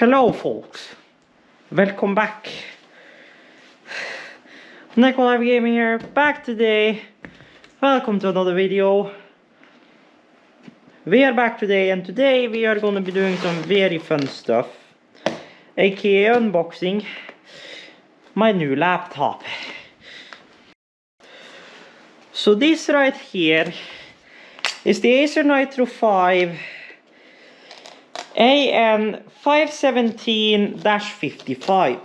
Hello folks, welcome back. Nikolai Gaming here, back today. Welcome to another video. We are back today, and today we are going to be doing some very fun stuff, aka unboxing my new laptop. So this right here is the Acer Nitro 5 AN55-17.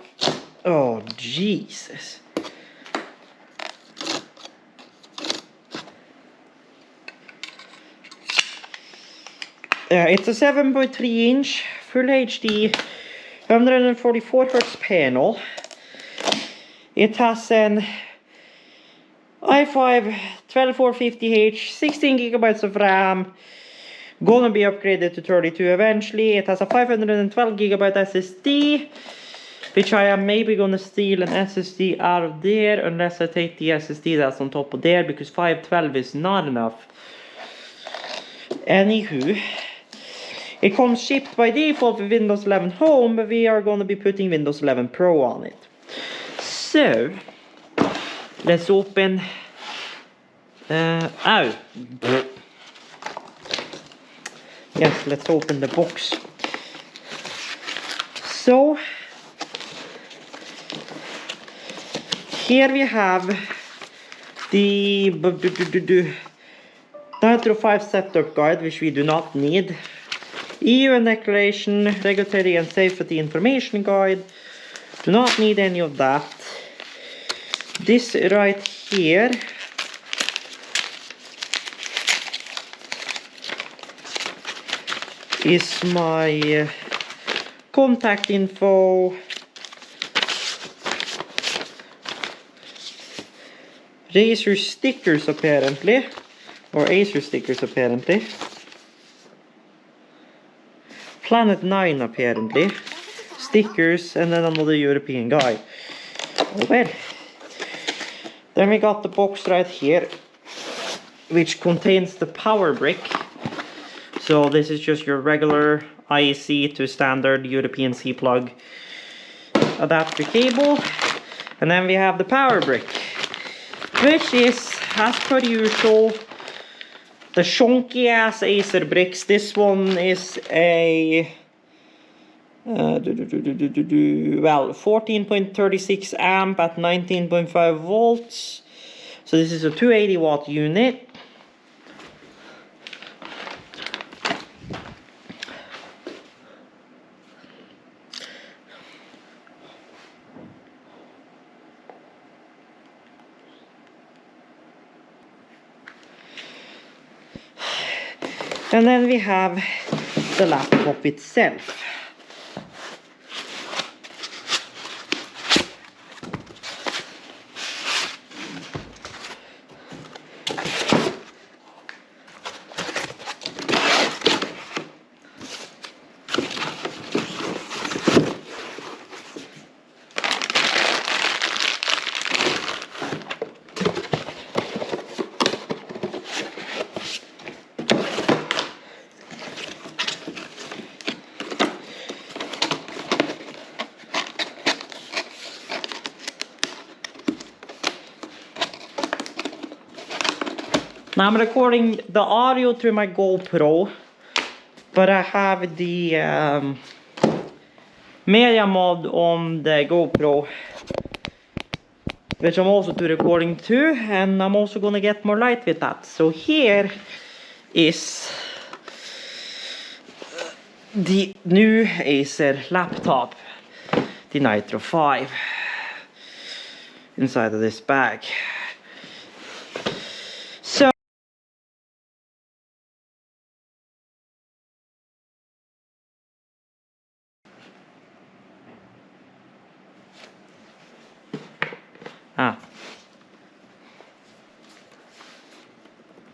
Oh Jesus. It's a 7.3 inch Full HD 144 Hz panel. It has an i5 12450H, 16 gigabytes of RAM, gonna be upgraded to 32 eventually. It has a 512 gigabyte SSD, which I am maybe gonna steal an SSD out of there, unless I take the SSD that's on top of there, because 512 is not enough. Anywho, it comes shipped by default with Windows 11 Home, but we are gonna be putting Windows 11 Pro on it. So let's open yes, let's open the box. So here we have the Nitro 5 setup guide, which we do not need. EU and Declaration, Regulatory and Safety Information Guide. Do not need any of that. This right here is my contact info, Acer stickers apparently, or Acer stickers apparently, Planet 9 apparently, stickers, and then another European guy. Oh well. Then we got the box right here, which contains the power brick. So this is just your regular IEC to standard European C plug adapter cable. And then we have the power brick, which is, as per usual, the chunky ass Acer bricks. This one is a well, 14.36 amp at 19.5 volts. So this is a 280 watt unit. And then we have the laptop itself. Now I'm recording the audio through my GoPro, but I have the media mod on the GoPro, which I'm also recording to, and I'm also gonna get more light with that. So here is the new Acer laptop, the Nitro 5, inside of this bag. So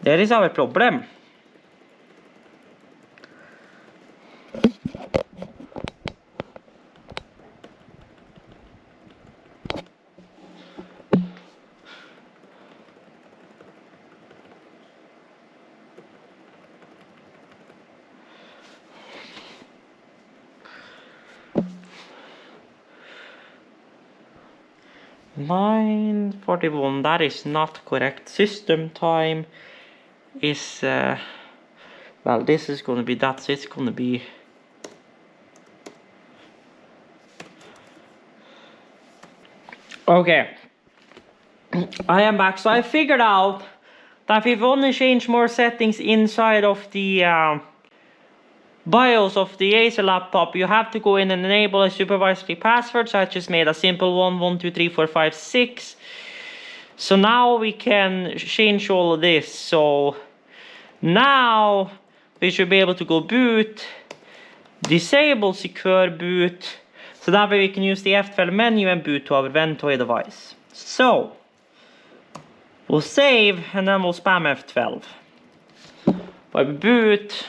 there is our problem. 9:41, that is not correct. System time is, well, this is gonna be that, so it's gonna be okay. I am back. So I figured out that if we've only changed more settings inside of the BIOS of the Acer laptop, you have to go in and enable a supervisory password. So I just made a simple 1, 1, 2, 3, 4, 5, 6. So now we can change all of this. So now we should be able to go boot, disable secure boot. So that way we can use the F12 menu and boot to our Ventoy device. So we'll save and then we'll spam F12. By boot.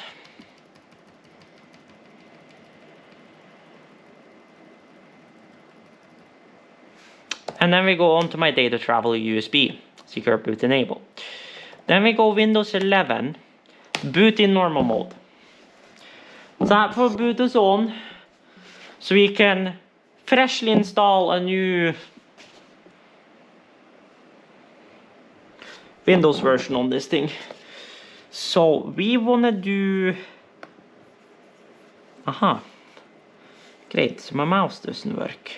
And then we go on to my data travel USB, secure boot enable. Then we go Windows 11, boot in normal mode. So that will boot us on, so we can freshly install a new Windows version on this thing. So we wanna do, great, so my mouse doesn't work.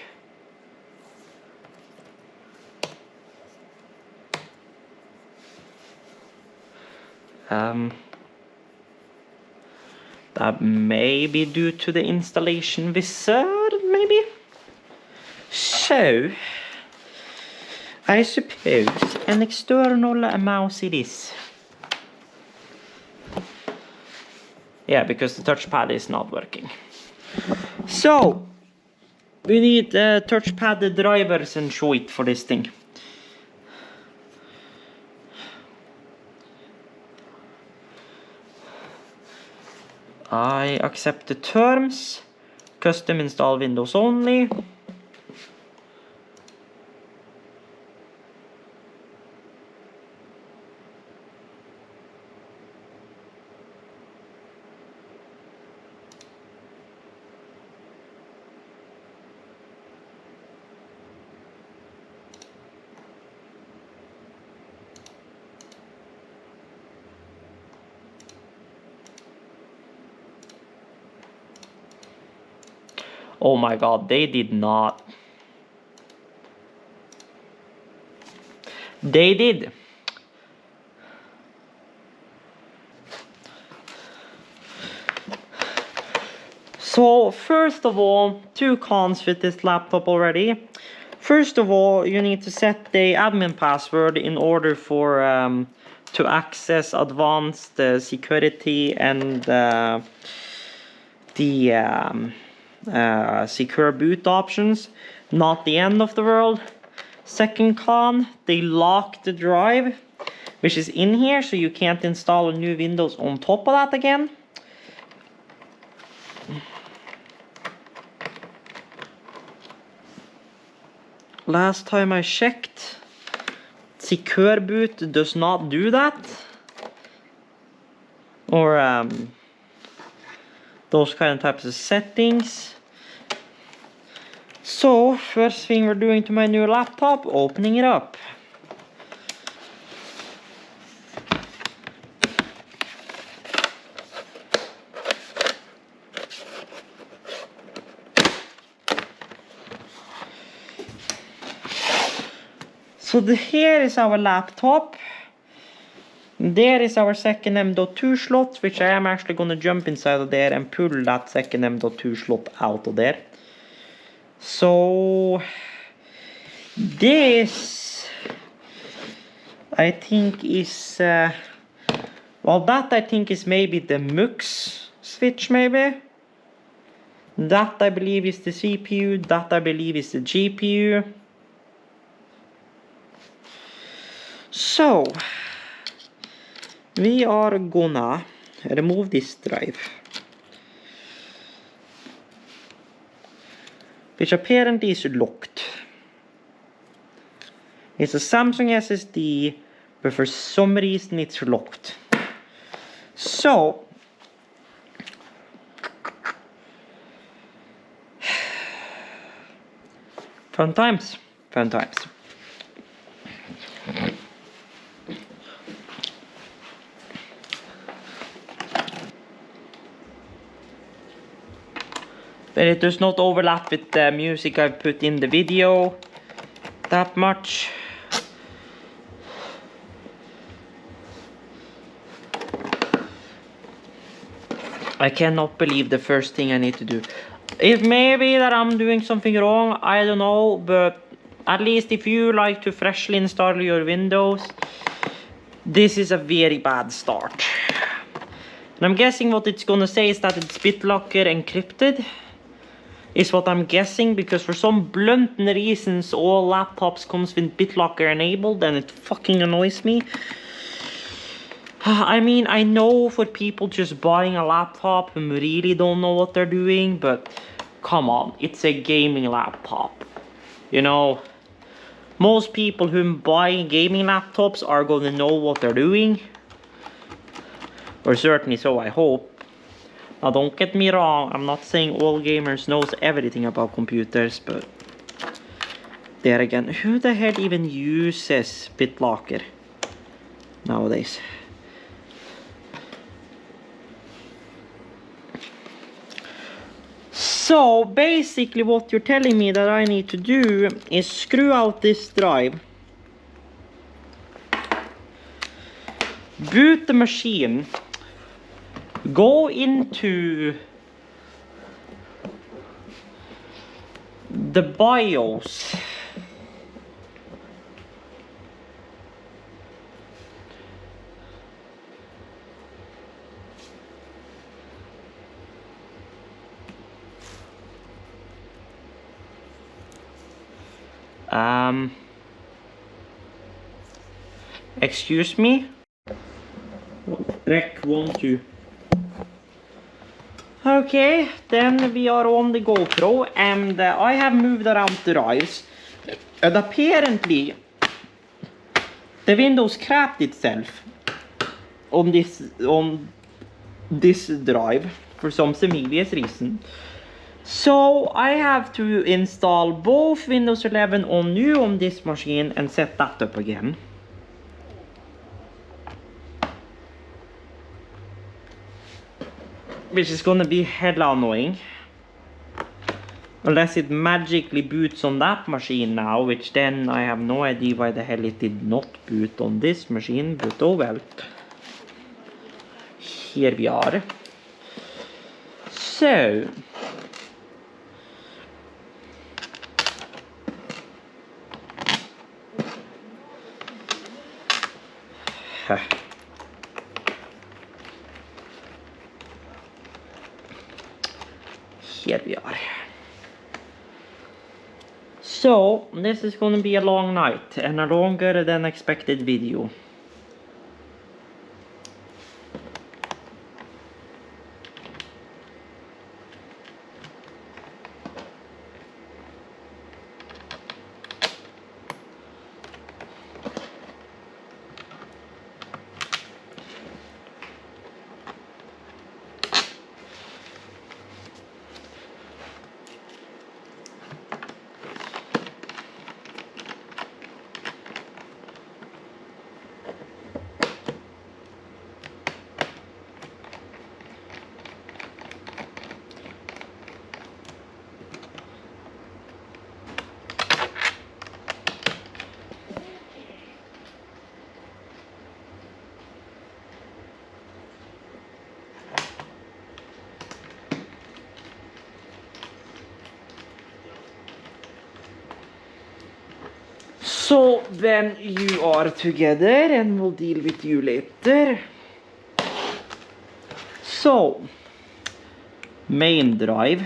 That may be due to the installation wizard, maybe? So, I suppose an external mouse it is. Yeah, because the touchpad is not working. So, we need touchpad drivers and shit for this thing. I accept the terms. Custom install Windows only. Oh my god, they did not. They did. So, first of all, two cons with this laptop already. First of all, you need to set the admin password in order for to access advanced security and the secure boot options. Not the end of the world. Second con, they lock the drive, which is in here, so you can't install a new Windows on top of that again. Last time I checked, secure boot does not do that. Or those kind of types of settings. So, first thing we're doing to my new laptop, opening it up. So here is our laptop. There is our second M.2 slot, which I am actually going to jump inside of there and pull that second M.2 slot out of there. So this I think is well, that I think is maybe the MUX switch, maybe. That I believe is the CPU, that I believe is the GPU. So we are gonna remove this drive, which apparently is locked. It's a Samsung SSD, but for some reason it's locked. So fun times. But it does not overlap with the music I've put in the video that much. I cannot believe the first thing I need to do. It may be that I'm doing something wrong, I don't know, but at least if you like to freshly install your Windows, this is a very bad start. And I'm guessing what it's gonna say is that it's BitLocker encrypted, is what I'm guessing, because for some blunt reasons all laptops comes with BitLocker enabled and it fucking annoys me. I mean, I know for people just buying a laptop who really don't know what they're doing, but come on, it's a gaming laptop. You know, most people who buy gaming laptops are gonna know what they're doing. Or certainly so, I hope. Now don't get me wrong, I'm not saying all gamers knows everything about computers, but there again, who the hell even uses BitLocker nowadays? So basically what you're telling me that I need to do is screw out this drive, boot the machine, go into the BIOS, excuse me, rec 1, 2. Okay, then we are on the GoPro, and I have moved around the drives, and apparently the Windows crapped itself on this drive for some serious reason. So I have to install both Windows 11 on new on this machine and set that up again. Which is gonna be hella annoying. Unless it magically boots on that machine now, which then I have no idea why the hell it did not boot on this machine, but oh well. Here we are. So here we are. So this is gonna be a long night and a longer than expected video. So then you are together and we'll deal with you later. So, main drive.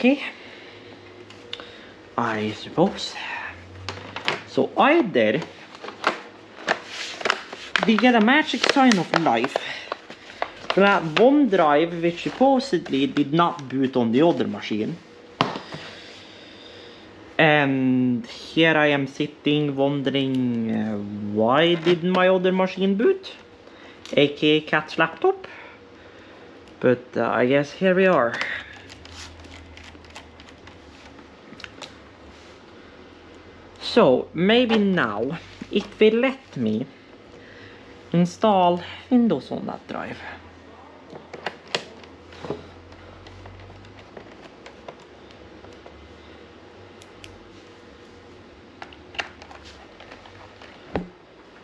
Okay. I suppose. So either we get a magic sign of life for that one drive which supposedly did not boot on the other machine. And here I am sitting wondering why didn't my other machine boot? aka Cat's laptop. But I guess here we are. So maybe now it will let me install Windows on that drive.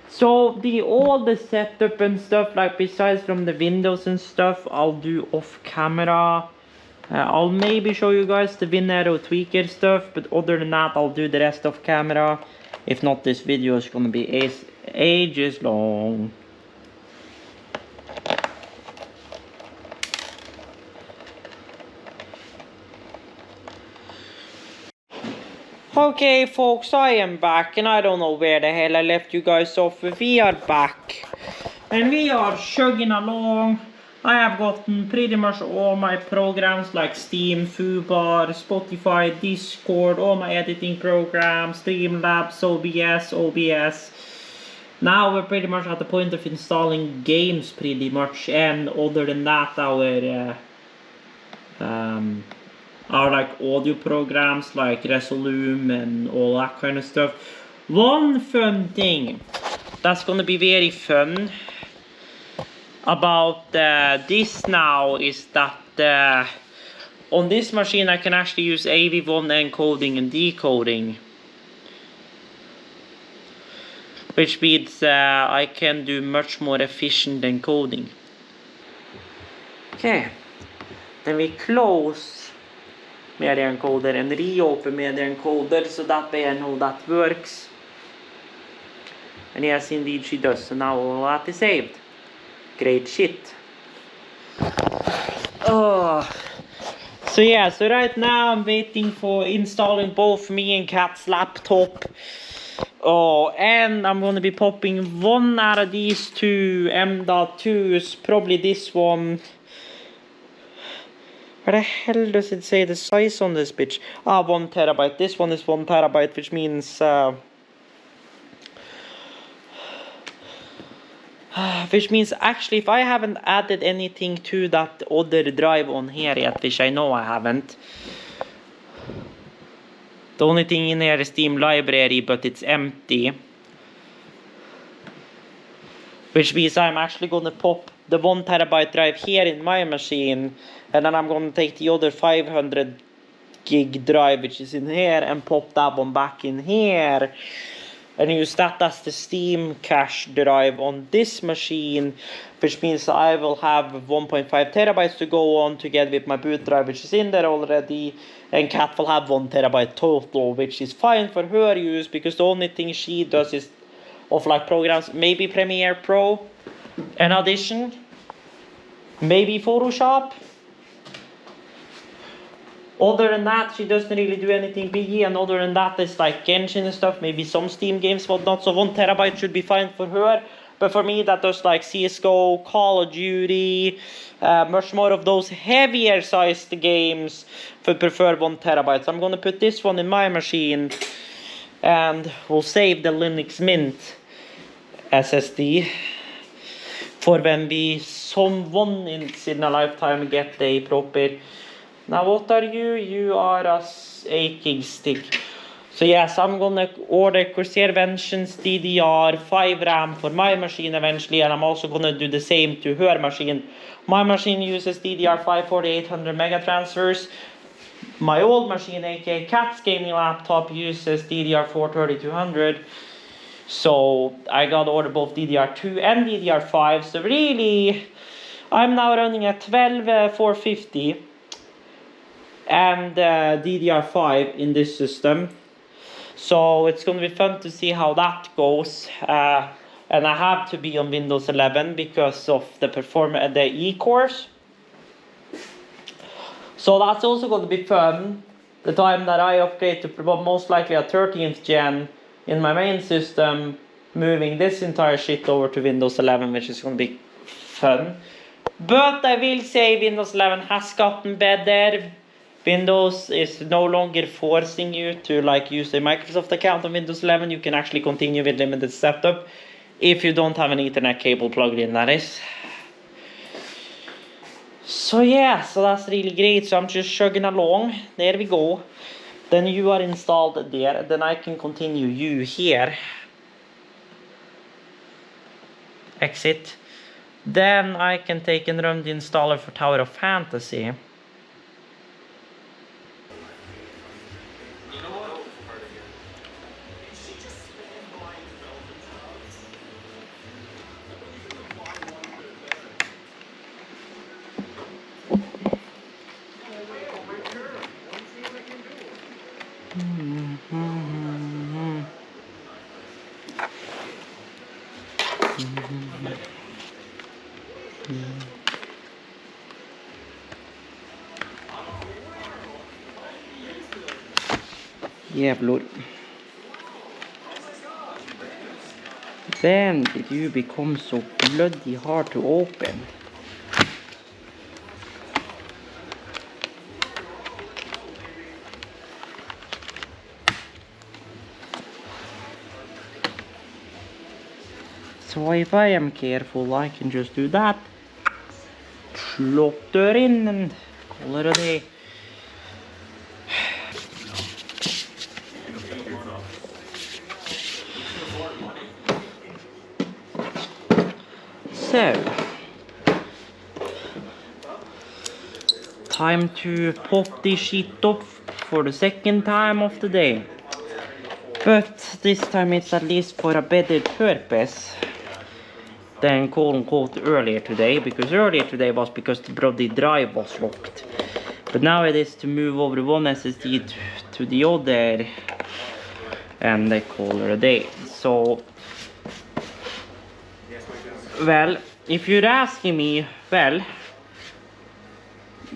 So all the setup and stuff, like besides from the Windows and stuff, I'll do off camera. I'll maybe show you guys the Winero tweaker stuff, but other than that I'll do the rest off camera. If not, this video is gonna be ages long. Okay folks, I am back and I don't know where the hell I left you guys off, but we are back. And we are chugging along. I have gotten pretty much all my programs like Steam, Fubar, Spotify, Discord, all my editing programs, Streamlabs, OBS. Now we're pretty much at the point of installing games pretty much, and other than that our like audio programs like Resolume and all that kind of stuff. One fun thing that's gonna be very fun about this now is that on this machine I can actually use AV1 encoding and decoding, which means I can do much more efficient encoding. Okay, then we close media encoder and reopen media encoder, so that way I know that works. And yes, indeed she does, so now all that is saved. Great shit. Oh. So yeah, so right now I'm waiting for installing both me and Cat's laptop. Oh, and I'm gonna be popping one out of these two M.2s, probably this one. Where the hell does it say the size on this bitch? 1 terabyte. This one is 1 terabyte, which means actually if I haven't added anything to that other drive on here yet, which I know I haven't. The only thing in here is Steam library, but it's empty. Which means I'm actually gonna pop the 1 terabyte drive here in my machine, and then I'm gonna take the other 500 gig drive which is in here and pop that one back in here. And use that as the Steam cache drive on this machine, which means I will have 1.5 terabytes to go on together with my boot drive, which is in there already. And Kat will have 1 terabyte total, which is fine for her use, because the only thing she does is of like programs, maybe Premiere Pro and Audition, maybe Photoshop. Other than that, she doesn't really do anything biggie, and other than that, it's like Genshin and stuff, maybe some Steam games, whatnot, so 1 terabyte should be fine for her. But for me, that does like CSGO, Call of Duty, much more of those heavier sized games, for prefer 1 terabyte. So I'm gonna put this one in my machine, and we'll save the Linux Mint SSD for when we once in a lifetime get a proper. Now what are you? You are a 8 gig stick. So yes, I'm gonna order Corsair Vengeance DDR5 RAM for my machine eventually, and I'm also gonna do the same to her machine. My machine uses DDR5 4800 mega transfers. My old machine, aka Cat's gaming laptop, uses DDR4 3200. So I gotta order both DDR2 and DDR5. So really, I'm now running a 12450 and DDR5 in this system. So it's going to be fun to see how that goes. And I have to be on Windows 11 because of the E-cores. So that's also going to be fun. The time that I upgrade to most likely a 13th gen in my main system, moving this entire shit over to Windows 11, which is going to be fun. But I will say Windows 11 has gotten better. Windows is no longer forcing you to like use a Microsoft account on Windows 11. You can actually continue with limited setup if you don't have an Ethernet cable plugged in, that is. So yeah, so that's really great. So I'm just chugging along. There we go. Then you are installed there. Then I can continue you here. Exit. Then I can take and run the installer for Tower of Fantasy. Jävlar. When did you become so bloody hard to open? So if I am careful, I can just do that. Slot dör in and call it a day. So, time to pop this shit off for the second time of the day. But this time it's at least for a better purpose than quote-unquote earlier today, because earlier today was because the bloody drive was locked. But now it is to move over one SSD to the other, and they call it a day. So, well, if you're asking me, well,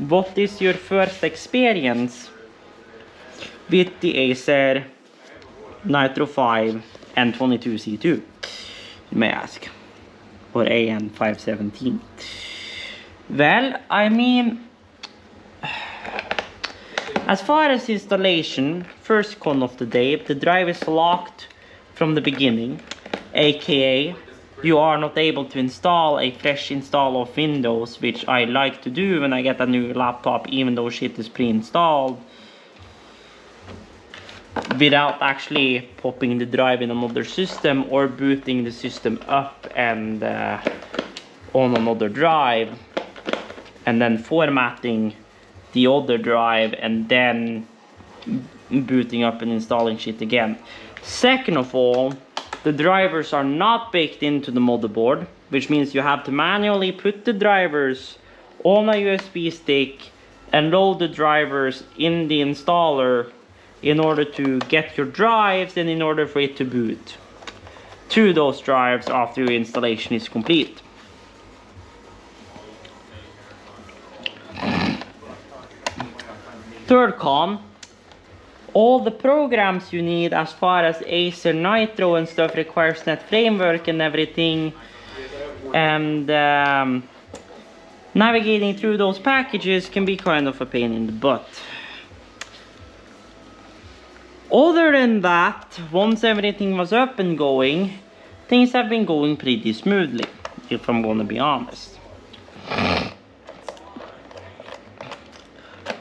what is your first experience with the Acer Nitro 5 and 22C2, you may ask, or AN55-17. Well, I mean, as far as installation, first con of the day, the drive is locked from the beginning, aka you are not able to install a fresh install of Windows, which I like to do when I get a new laptop, even though shit is pre-installed, without actually popping the drive in another system or booting the system up and on another drive, and then formatting the other drive and then booting up and installing shit again. Second of all, the drivers are not baked into the motherboard, which means you have to manually put the drivers on a USB stick and load the drivers in the installer in order to get your drives and in order for it to boot to those drives after your installation is complete. Third con, all the programs you need as far as Acer Nitro and stuff requires Net Framework and everything, and navigating through those packages can be kind of a pain in the butt. Other than that, once everything was up and going, things have been going pretty smoothly, if I'm gonna be honest.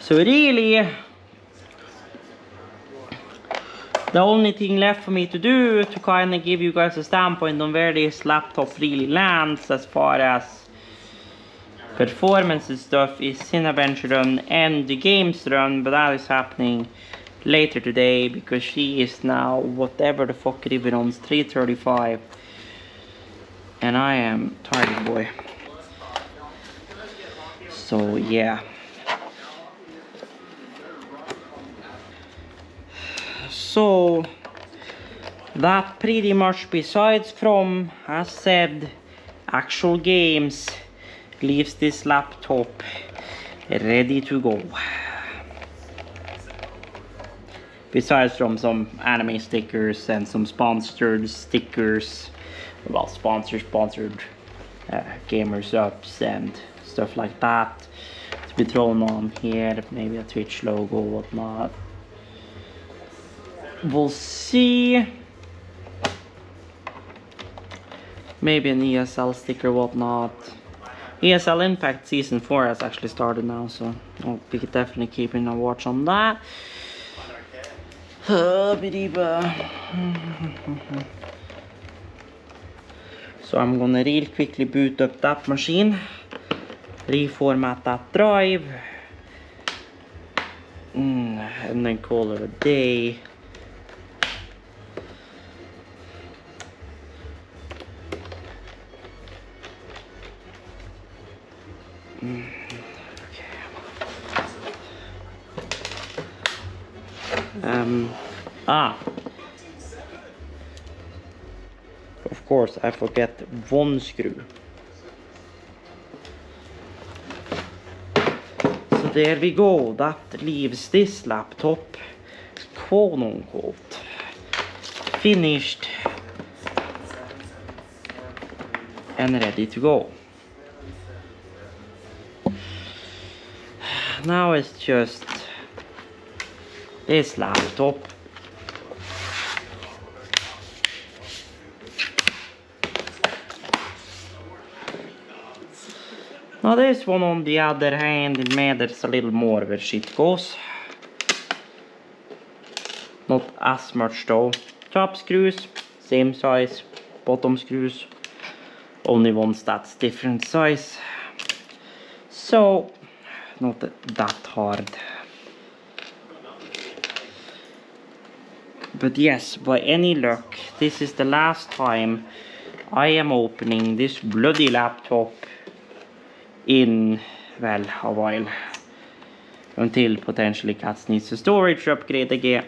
So really, the only thing left for me to do to kind of give you guys a standpoint on where this laptop really lands as far as performance and stuff is Cinebench run and the games run, but that is happening later today because she is now whatever the fuck it runs 335 and I am tired boy. So yeah. So that pretty much, besides from, as said, actual games, leaves this laptop ready to go. Besides from some anime stickers and some sponsored stickers, well, sponsored gamers ups and stuff like that to be thrown on here, maybe a Twitch logo, whatnot. We'll see. Maybe an ESL sticker, whatnot. ESL Impact Season 4 has actually started now, so I'll be definitely keeping a watch on that. So I'm gonna real quickly boot up that machine, reformat that drive, and then call it a day. Of course, I forget one screw. So there we go. That leaves this laptop, quote unquote, finished and ready to go. Now it's just this laptop. Now this one on the other hand, it matters a little more where shit goes. Not as much though. Top screws, same size. Bottom screws, only ones that's different size. So, not that hard. But yes, by any luck, this is the last time I am opening this bloody laptop in, well, a while. Until potentially Cats needs a storage upgrade again.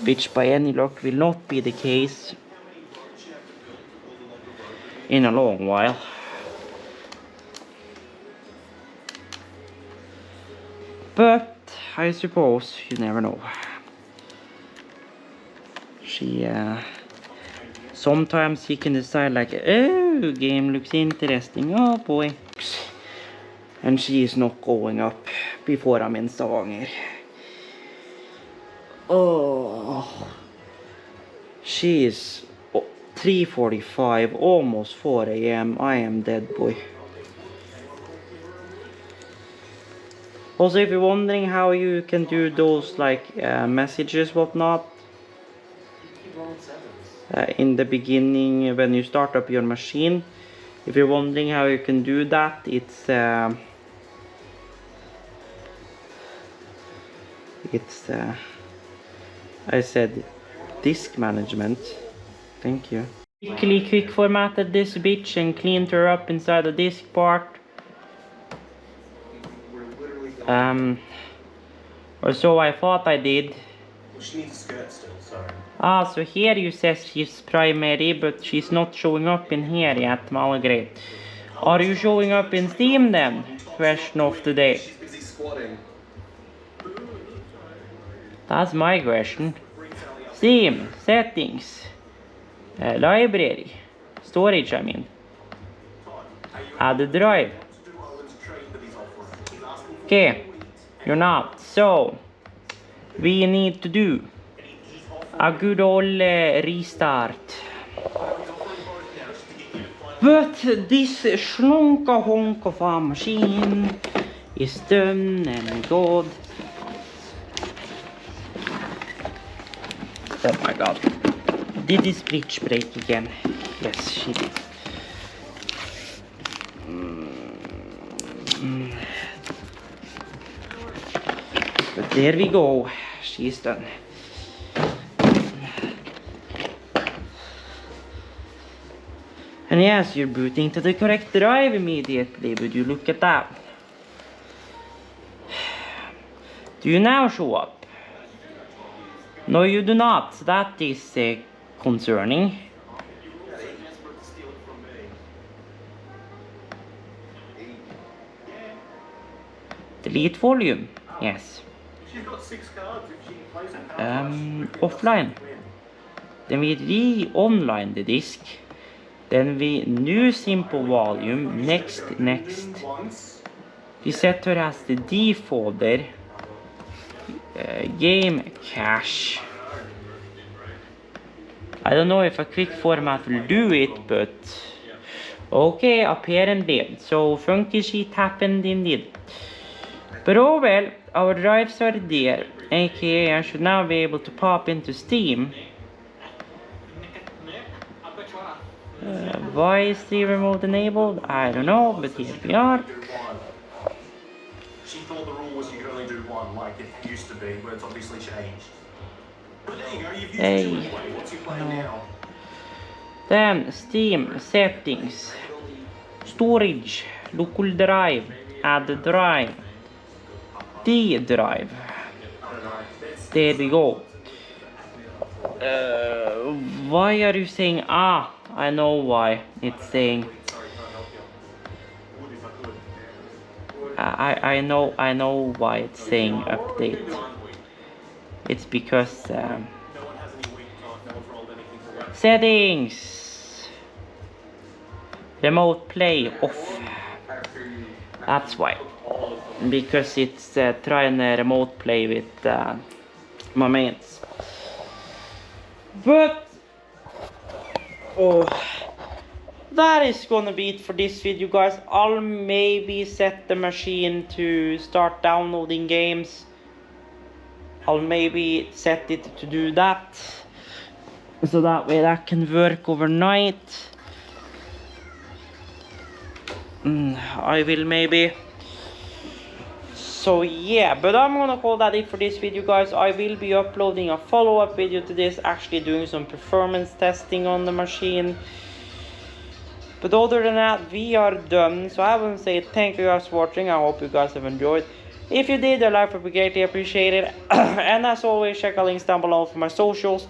Which by any luck will not be the case in a long while. But I suppose you never know. Sometimes he can decide like, oh, game looks interesting, oh boy. And she is not going up before I'm in Stavanger. Oh, she is 3:45, almost 4 AM. I am dead, boy. Also, if you're wondering how you can do those like messages, whatnot, in the beginning when you start up your machine, if you're wondering how you can do that, it's I said disk management. Thank you. Quick formatted this bitch and cleaned her up inside the disk part. Or so I thought I did. She needs a skirt still, sorry. Ah, so here you says she's primary, but she's not showing up in here yet, Malgret. Are you showing up in Steam then? Question of the day. She's busy squatting. That's my question. Steam, settings, library, storage I mean. Add the drive. Okay, you're not. So, we need to do a good old restart. But this schlonka honk of a machine is done and good. Oh my god. Did this bitch break again? Yes, she did. But there we go. She's done. And yes, you're booting to the correct drive immediately. Would you look at that? Do you now show up? No, you do not. That is concerning. Delete volume. Yes. She's got 6 cards. If she plays a card Offline. Then we re-online the disk. Then we new simple volume. Next. We set her as the D folder. Game cache. I don't know if a quick format will do it, but okay, apparently. So funky shit happened indeed. But oh well, our drives are there, aka I should now be able to pop into Steam. Why is the remote enabled? I don't know, but here we are. She thought the rule was you could only do one, like it used to be, but it's obviously changed. But there you go, you've used two anyway. What's he playing now? Then Steam settings, storage, local drive, add drive, D drive. There we go. Why are you saying ah? I know why it's saying. I know why it's saying update. It's because settings, remote play off. That's why. Because it's trying to remote play with my mates. But oh, that is gonna be it for this video, guys. I'll maybe set the machine to start downloading games. I'll maybe set it to do that, so that way that can work overnight. I will maybe. So yeah, but I'm gonna call that it for this video, guys. I will be uploading a follow-up video to this, actually doing some performance testing on the machine. But other than that, we are done. So I want to say thank you guys for watching. I hope you guys have enjoyed. If you did, a like would be greatly appreciated. And as always, check the links down below for my socials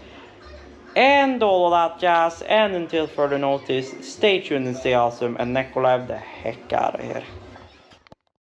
and all of that jazz. And until further notice, stay tuned and stay awesome. And Neko Live the heck out of here.